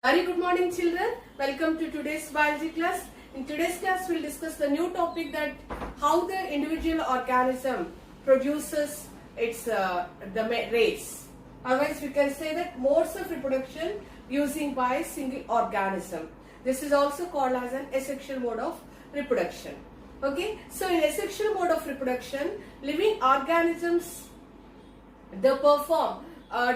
Very good morning children. Welcome to today's biology class. In today's class we'll discuss the new topic that how the individual organism produces its race. Otherwise we can say that modes of reproduction using by a single organism. This is also called as an asexual mode of reproduction. Okay, so in asexual mode of reproduction, living organisms they perform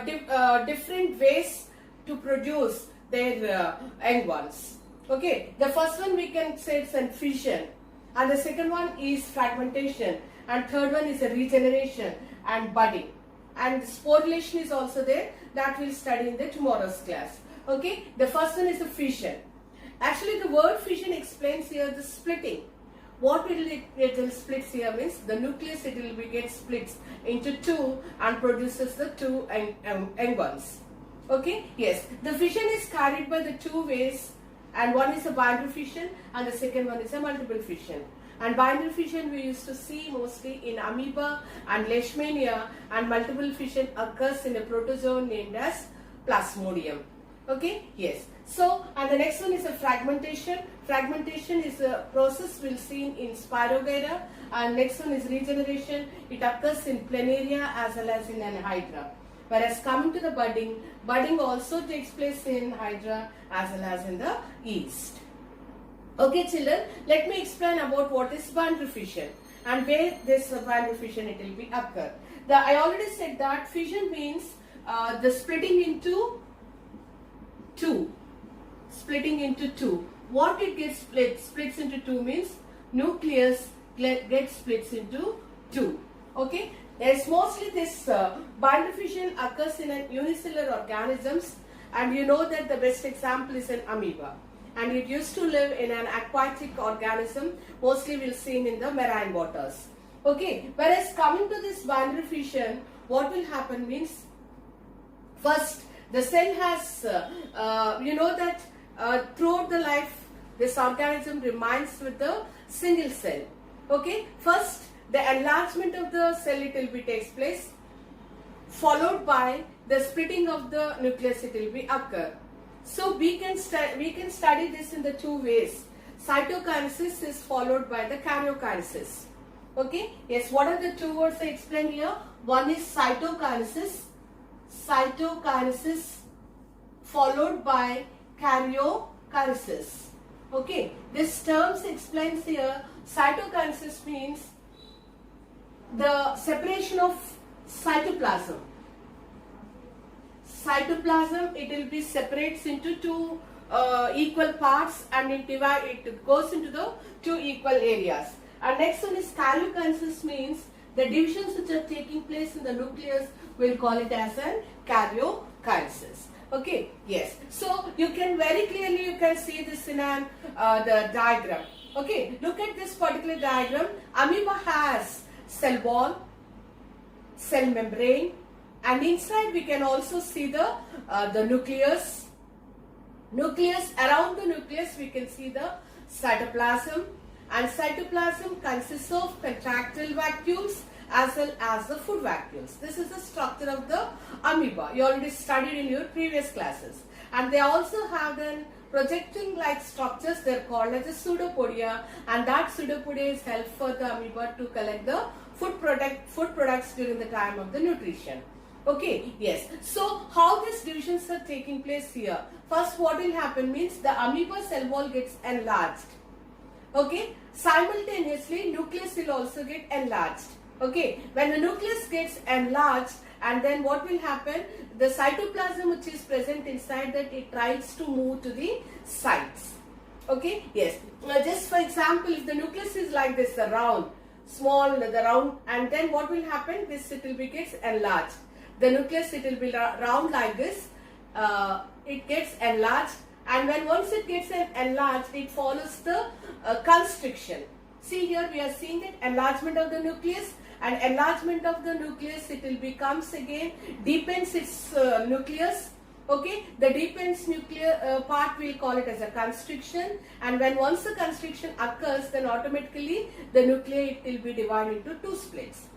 different ways to produce their young ones. Okay, the first one we can say it's a fission, and the second one is fragmentation, and third one is a regeneration and budding, and sporulation is also there that we'll study in the tomorrow's class. Okay, the first one is the fission. Actually, the word fission explains here the splitting. What it will split here means the nucleus it will be get split into two and produces the two young ones. Okay, yes, the fission is carried by the two ways, and one is a binary fission and the second one is a multiple fission. And binary fission we used to see mostly in amoeba and leishmania, and multiple fission occurs in a protozoan named as plasmodium. Okay, yes. So, and the next one is a fragmentation. Fragmentation is a process we'll see in Spirogyra, and next one is regeneration. It occurs in planaria as well as in an hydra. Whereas coming to the budding, budding also takes place in hydra as well as in the yeast. Okay children, let me explain about what is binary fission and where this binary fission it will be occur. I already said that fission means the splitting into two. Splitting into two. What it gets splits into two means nucleus gets splits into two. Okay. Yes, mostly this binary fission occurs in an unicellular organisms, and you know that the best example is an amoeba, and it used to live in an aquatic organism, mostly we'll see in the marine waters. Okay, whereas coming to this binary fission, what will happen means first the cell has you know that throughout the life this organism remains with the single cell. Okay, first the enlargement of the cell it will be takes place, followed by the splitting of the nucleus it will be occur. So we can study this in the two ways. Cytokinesis is followed by the karyokinesis. Okay, yes, what are the two words I explained here? One is cytokinesis followed by karyokinesis. Okay, this terms explains here. Cytokinesis means the separation of cytoplasm. Cytoplasm it will be separates into two equal parts, and it goes into the two equal areas. And next one is karyokinesis means the divisions which are taking place in the nucleus, we'll call it as an karyokinesis. Okay, yes. So you can very clearly you can see this in an the diagram. Okay, look at this particular diagram. Amoeba has cell wall, cell membrane, and inside we can also see the nucleus. Around the nucleus we can see the cytoplasm, and cytoplasm consists of contractile vacuoles as well as the food vacuoles. This is the structure of the amoeba. You already studied in your previous classes. And they also have then projecting like structures, they are called as a pseudopodia, and that pseudopodia is help for the amoeba to collect the food products during the time of the nutrition. Okay, yes. So how these divisions are taking place here? First what will happen means the amoeba cell wall gets enlarged. Okay, simultaneously nucleus will also get enlarged. Okay, when the nucleus gets enlarged, and then what will happen, the cytoplasm which is present inside that it tries to move to the sides. Okay, yes. Now just for example, if the nucleus is like this, the round, and then what will happen, this it will be gets enlarged. The nucleus it will be round like this, it gets enlarged, and when once it gets enlarged, it follows the constriction. See here we are seeing that enlargement of the nucleus, and enlargement of the nucleus it will becomes again deepens its nucleus. Okay, the deepens nuclear part we'll call it as a constriction, and when once the constriction occurs, then automatically the nuclei it will be divided into two splits.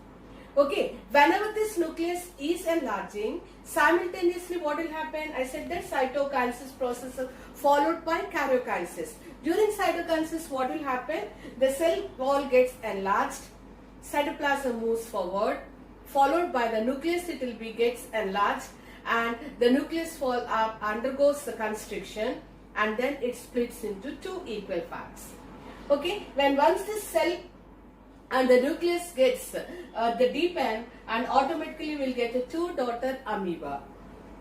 Okay, whenever this nucleus is enlarging, simultaneously what will happen? I said that cytokinesis process is followed by karyokinesis. During cytokinesis, what will happen? The cell wall gets enlarged, cytoplasm moves forward, followed by the nucleus, it will be gets enlarged, and the nucleus undergoes the constriction, and then it splits into two equal parts. Okay, when once this cell and the nucleus gets the deep end, and automatically we'll get a two daughter amoeba.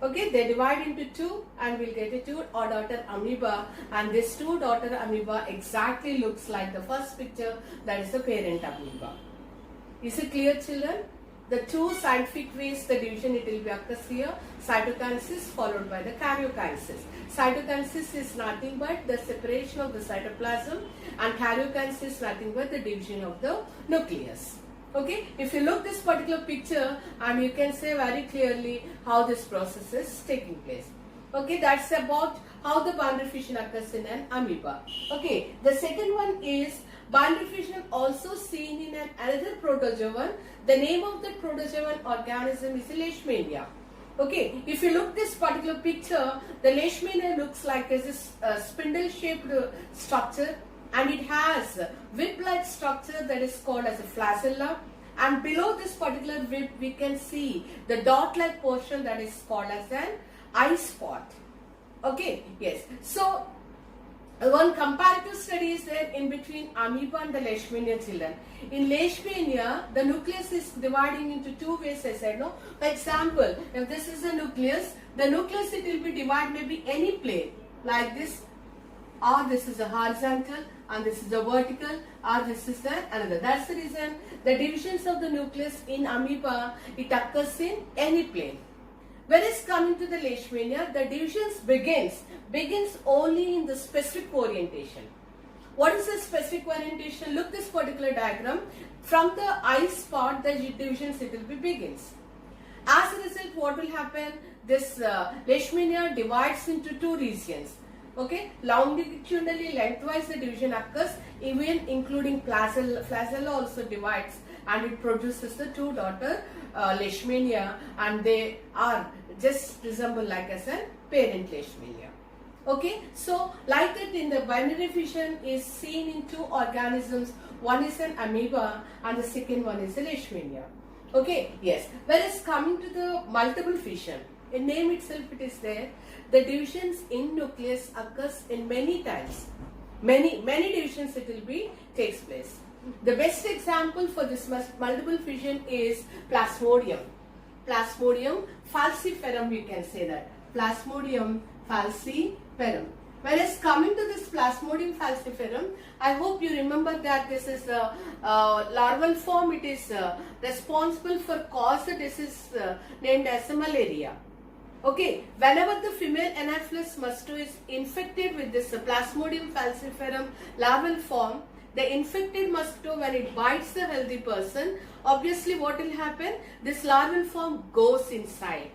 Okay, they divide into two and we'll get a two daughter amoeba, and this two daughter amoeba exactly looks like the first picture, that is the parent amoeba. Is it clear, children? The two scientific ways the division it will be occurs here: cytokinesis followed by the karyokinesis. Cytokinesis is nothing but the separation of the cytoplasm, and karyokinesis is nothing but the division of the nucleus. Okay, if you look this particular picture, and you can say very clearly how this process is taking place. Okay, that's about how the boundary fission occurs in an amoeba. Okay, the second one is boundary fission also seen in another protozoan. The name of the protozoan organism is Leishmania. Okay, if you look this particular picture, the Leishmania looks like this spindle-shaped structure, and it has whip-like structure that is called as a flagella. And below this particular whip, we can see the dot-like portion that is called as an eye spot. Okay, yes. So one comparative study is there in between amoeba and the Leishmania, children. In Leishmania, the nucleus is dividing into two ways, I said, no? For example, if this is a nucleus, the nucleus it will be divided maybe any plane, like this, or this is a horizontal, and this is a vertical, or this is another. That's the reason the divisions of the nucleus in amoeba, it occurs in any plane. Whereas coming to the Leishmania, the divisions begins only in the specific orientation. What is the specific orientation? Look this particular diagram. From the eye spot, the divisions it will be begins. As a result, what will happen? This Leishmania divides into two regions. Okay, longitudinally, lengthwise the division occurs, even including flagella. Flagella also divides, and it produces the two daughter Leishmania, and they are just resemble like as a parent Leishmania. Okay, so like that in the binary fission is seen in two organisms. One is an amoeba and the second one is a Leishmania. Okay, yes. Whereas coming to the multiple fission, in name itself it is there. The divisions in nucleus occurs in many times. Many divisions it will be takes place. The best example for this multiple fission is Plasmodium. Plasmodium falciparum, we can say that. Plasmodium falciparum. Whereas coming to this Plasmodium falciparum, I hope you remember that this is the larval form. It is responsible for cause the disease named as malaria. Okay, whenever the female Anopheles mosquito is infected with this Plasmodium falciparum larval form, the infected mosquito, when it bites the healthy person, obviously what will happen? This larval form goes inside.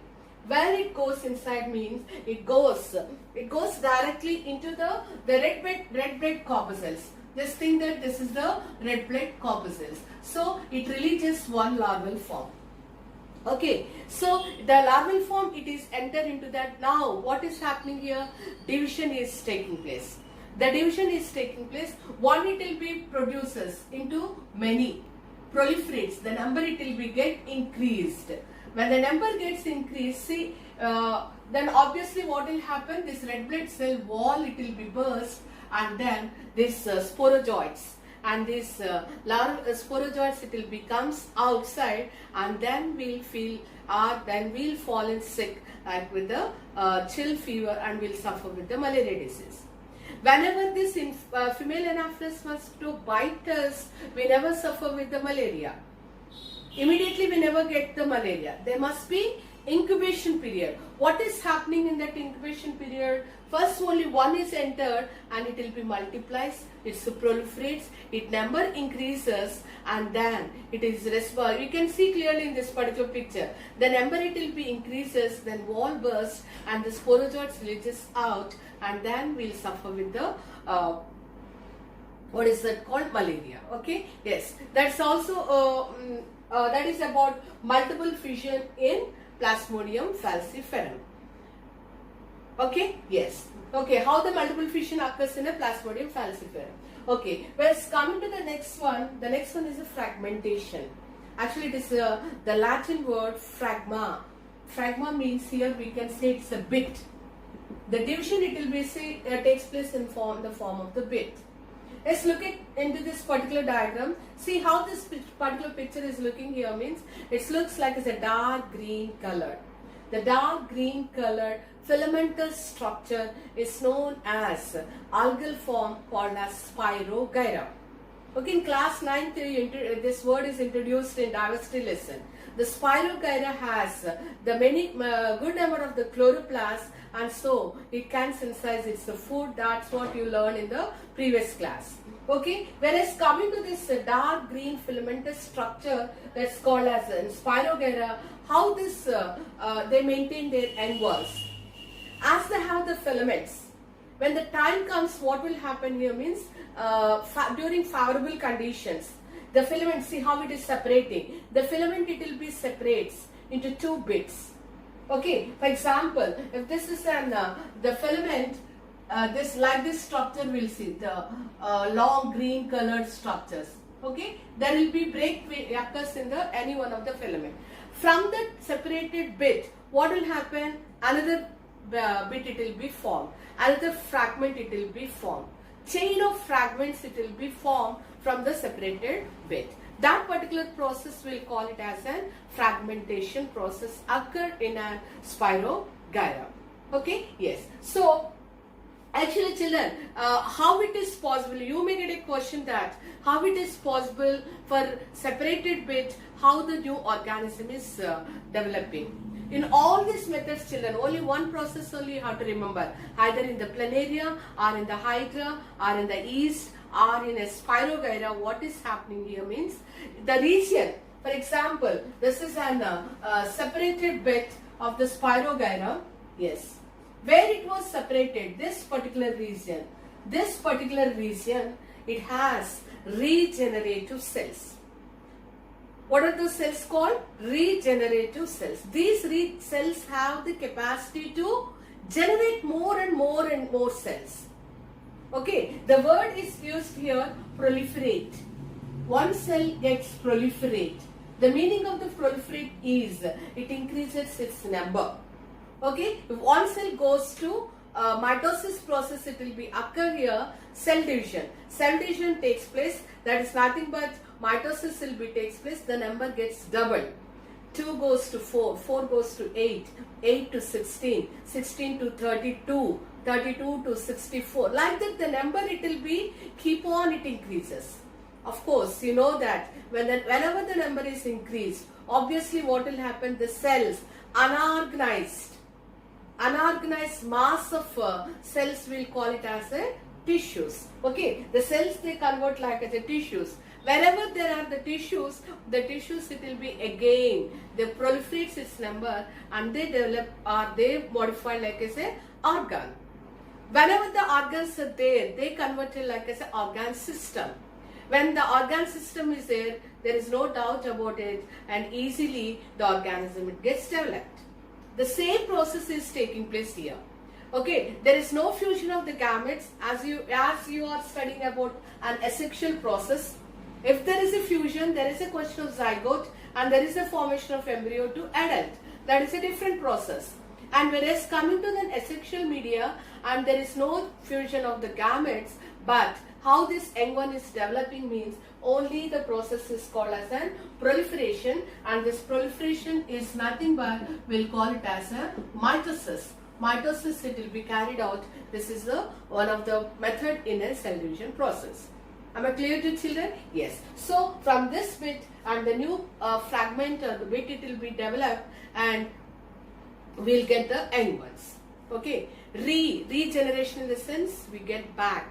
Where it goes inside means it goes directly into the red blood corpuscles. Just think that this is the red blood corpuscles. So it releases one larval form. Okay, so the larval form it is entered into that. Now what is happening here? Division is taking place. The division is taking place. One it will be produces into many, proliferates. The number it will be get increased. When the number gets increased, see, then obviously what will happen? This red blood cell wall it will be burst, and then this sporozoites. And this sporozoites it will becomes outside, and then we'll fall in sick with the chill fever, and we'll suffer with the malaria disease. Whenever this female Anopheles mosquito bites us, we never suffer with the malaria. Immediately we never get the malaria. There must be incubation period. What is happening in that incubation period? First only one is entered and it will be multiplies, it proliferates, its number increases, and then it is responsible. You can see clearly in this particular picture. The number it will be increases, then wall bursts and the sporozoites releases out, and then we'll suffer with the what is that called? Malaria. Okay, yes, that's also that is about multiple fission in Plasmodium falciparum. Okay, yes. Okay, how the multiple fission occurs in a Plasmodium falciparum. Okay, whereas coming to the next one is a fragmentation. Actually, it is the Latin word phragma. Phragma means here we can say it's a bit. The division it will be takes place in the form of the bit. Let's look into this particular diagram. See how this particular picture is looking here means it looks like it's a dark green color. The dark green colored filamentous structure is known as algal form called as Spirogyra. Okay, in class 9th, this word is introduced in diversity lesson. The Spirogyra has the good number of the chloroplasts, and so it can synthesize its food. That's what you learned in the previous class. Okay, whereas coming to this dark green filamentous structure that's called as Spirogyra, how this they maintain their end walls. As they have the filaments, when the time comes, what will happen here means during favorable conditions, the filament, see how it is separating. The filament, it will be separates into two bits. Okay, for example, if this is the filament, this structure we'll see the long green colored structures. Okay, there will be break occurs in any one of the filament. From the separated bit, what will happen? Another bit it will be formed. Another fragment it will be formed. Chain of fragments it will be formed from the separated bit. That particular process we'll call it as a fragmentation process occurred in a Spirogyra. Okay, yes. So actually children, how it is possible, you may get a question that how it is possible for separated bit, how the new organism is developing. In all these methods children, only one process only you have to remember, either in the planaria or in the hydra or in the yeast or in a Spirogyra. What is happening here means the region, for example, this is an separated bit of the Spirogyra, yes, where it was separated, this particular region, it has regenerative cells. What are those cells called? Regenerative cells. These cells have the capacity to generate more and more and more cells. Okay, the word is used here, proliferate. One cell gets proliferate. The meaning of the proliferate is it increases its number. Okay, if one cell goes to mitosis process, it will be occur here, cell division. Cell division takes place, that is nothing but mitosis will be takes place, the number gets doubled. 2 goes to 4, 4 goes to 8, 8 to 16, 16 to 32, 32 to 64. Like that the number it will be, keep on it increases. Of course, you know that whenever the number is increased, obviously what will happen, the cells, unorganized mass of cells, will call it as a tissues. Okay, the cells they convert like as a tissues. Wherever there are the tissues it will be again, they proliferate its number and they develop or they modify like as a organ. Whenever the organs are there, they convert it like as an organ system. When the organ system is there is no doubt about it, and easily the organism it gets developed. The same process is taking place here. Okay, there is no fusion of the gametes as you are studying about an asexual process. If there is a fusion, there is a question of zygote and there is a formation of embryo to adult. That is a different process. And whereas coming to the asexual media, and there is no fusion of the gametes, but how this young one is developing means only the process is called as a proliferation, and this proliferation is nothing but we'll call it as a mitosis. Mitosis it will be carried out. This is one of the method in a cell division process. Am I clear to children? Yes. So from this bit and the new fragment or the bit it will be developed and we'll get the young ones. Okay. Regeneration in the sense we get back.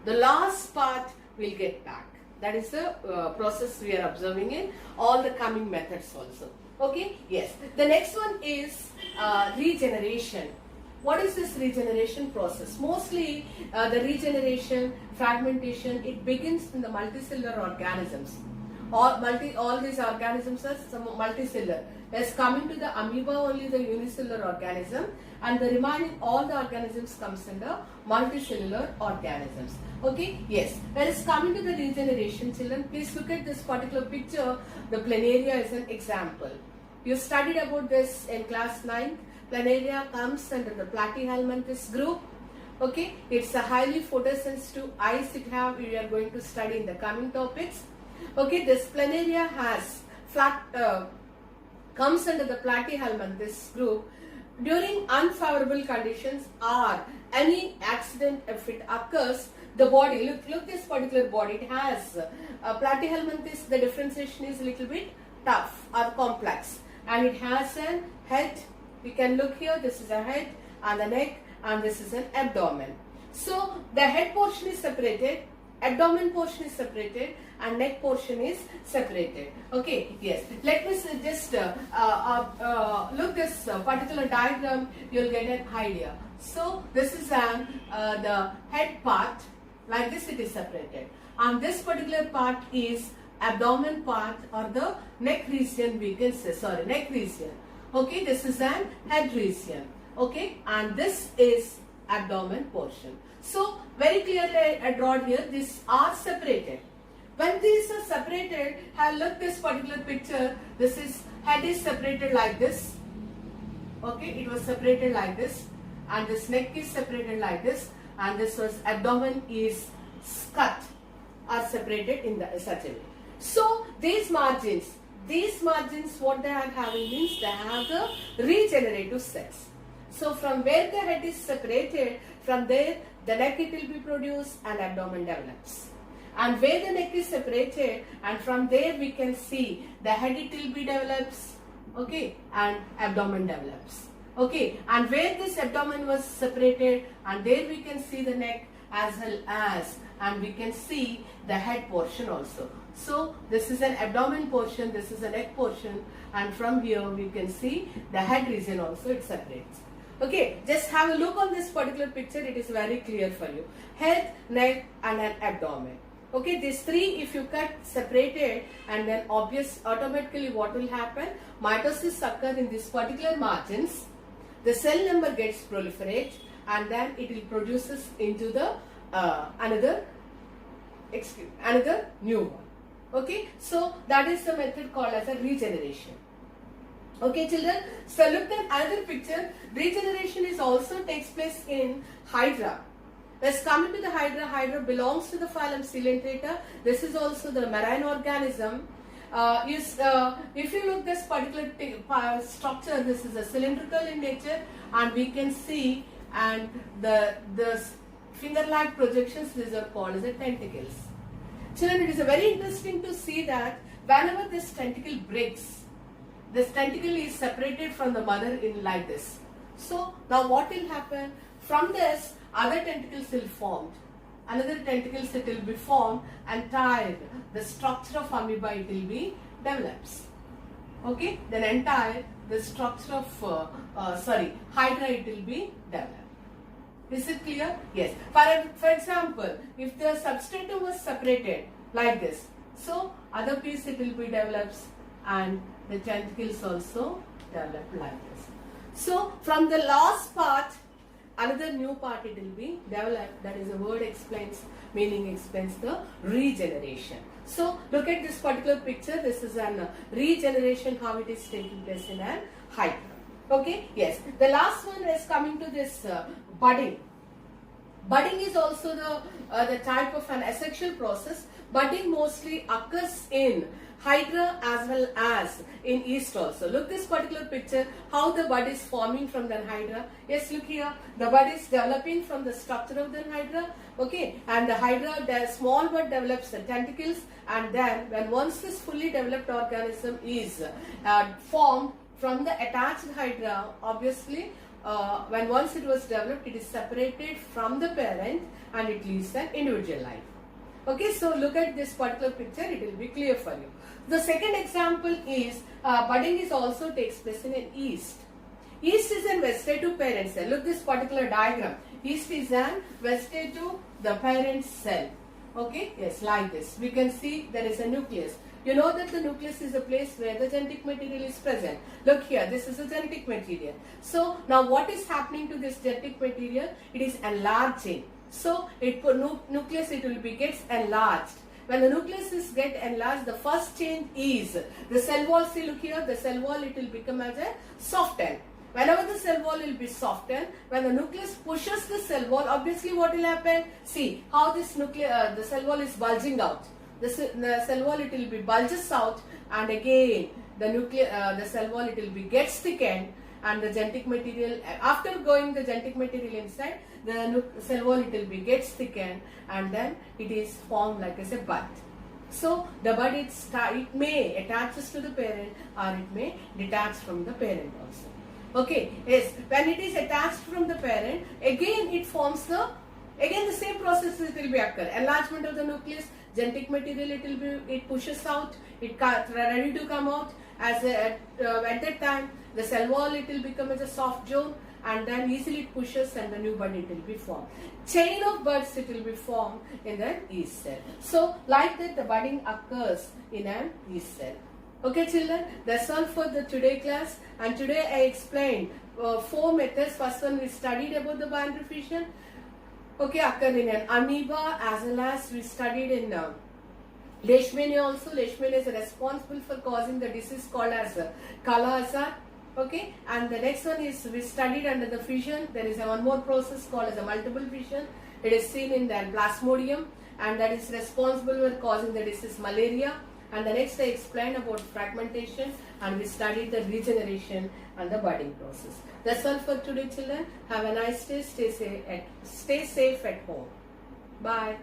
The last part we'll get back. That is the process we are observing in all the coming methods also. Okay. Yes. The next one is regeneration. What is this regeneration process? Mostly the regeneration, fragmentation, it begins in the multicellular organisms. all these organisms are multicellular. As coming to the amoeba, only the unicellular organism, and the remaining all the organisms comes under multicellular organisms. Okay, yes. Whereas coming to the regeneration, children, please look at this particular picture. The planaria is an example. You studied about this in class 9. Planaria comes under the platyhelminthes group. Okay, it's a highly photosensitive eyes it have. We are going to study in the coming topics. Okay, this planaria has comes under the platyhelminthes group during unfavorable conditions or any accident. If it occurs, the body, look this particular body, it has platyhelminthes. The differentiation is a little bit tough or complex, and it has a head. We can look here, this is a head and the neck, and this is an abdomen. So the head portion is separated, abdomen portion is separated, and neck portion is separated. Okay, yes. Let me just look this particular diagram. You'll get an idea. So this is the head part. Like this, it is separated, and this particular part is abdomen part or the neck region. We can say, sorry, neck region. Okay, this is an head region. Okay, and this is abdomen portion. So very clearly I draw here, these are separated. When these are separated, have look this particular picture. This is head is separated like this. Okay, it was separated like this, and this neck is separated like this, and this was abdomen is cut or separated in such a way. So these margins what they are having means they have the regenerative cells. So from where the head is separated, from there the neck it will be produced and abdomen develops. And where the neck is separated, and from there we can see the head it will be develops, okay, and abdomen develops. Okay, and where this abdomen was separated, and there we can see the neck as well as, and we can see the head portion also. So this is an abdomen portion, this is a neck portion, and from here we can see the head region also, it separates. Okay, just have a look on this particular picture, it is very clear for you. Head, neck and an abdomen. Okay, these three if you cut separated, and then automatically what will happen? Mitosis occur in these particular margins. The cell number gets proliferate, and then it will produces into the another new one. Okay, so that is the method called as a regeneration. Okay, children, so look at another picture. Regeneration is also takes place in Hydra. Let's come into the Hydra. Hydra belongs to the phylum Coelenterata. This is also the marine organism. If you look this particular structure, this is a cylindrical in nature, and we can see, and the finger-like projections, these are called as the tentacles. Children, it is very interesting to see that whenever this tentacle breaks, this tentacle is separated from the mother in like this. So now what will happen? From this, other tentacles will form. Another tentacles it will be formed, and tied. The structure of amoeba it will be develops. Okay, then entire the structure of Hydra it will be developed. Is it clear? Yes. For example, if the substratum was separated like this, so other piece it will be develops, and the tentacles also develop like this. So from the last part, another new part it will be developed. That is, the word explains, meaning explains the regeneration. So look at this particular picture. This is an regeneration, how it is taking place in an Hydra. Okay, yes. The last one is coming to this budding. Budding is also the type of an asexual process. Budding mostly occurs in Hydra as well as in yeast also. Look this particular picture, how the bud is forming from the Hydra. Yes, look here, the bud is developing from the structure of the Hydra. Okay, and the Hydra, the small bud develops the tentacles, and then when once this fully developed organism is formed from the attached Hydra, obviously when once it was developed, it is separated from the parent and it leads an individual life. Okay, so look at this particular picture, it will be clear for you. The second example is budding is also takes place in an yeast. Yeast is a vegetative parent cell. Look this particular diagram. Yeast is an vegetative the parent cell. Okay, yes, like this. We can see there is a nucleus. You know that the nucleus is a place where the genetic material is present. Look here, this is a genetic material. So now what is happening to this genetic material? It is enlarging. So nucleus, it will be gets enlarged. When the nucleus is get enlarged, the first change is the cell wall. See, look here, the cell wall, it will become as a soften. Whenever the cell wall will be softened, when the nucleus pushes the cell wall, obviously what will happen? See how this the cell wall is bulging out. The cell wall, it will be bulges out, and again the cell wall, it will be gets thickened, and the genetic material, after going the genetic material inside, the cell wall, it will be gets thickened, and then it is formed like as a bud. So the bud, it may attaches to the parent, or it may detach from the parent also. Okay, yes, when it is attached from the parent, again it forms the same process, it will be occur. Enlargement of the nucleus, genetic material, it pushes out, it ready to come out. At that time, the cell wall, it will become as a soft zone, and then easily it pushes, and the new bud, it will be formed. Chain of buds, it will be formed in the yeast cell. So like that, the budding occurs in an yeast cell. Okay children, that's all for the today class, and today I explained 4 methods. First one, we studied about the binary fission. Okay, occur in an amoeba, as well as we studied in Leishmania also. Leishmania is responsible for causing the disease called as Kala-Azar. Okay, and the next one is we studied under the fission. There is one more process called as a multiple fission. It is seen in the Plasmodium, and that is responsible for causing the disease malaria. And the next I explained about fragmentation, and we studied the regeneration and the budding process. That's all for today children. Have a nice day. Stay safe at home. Bye.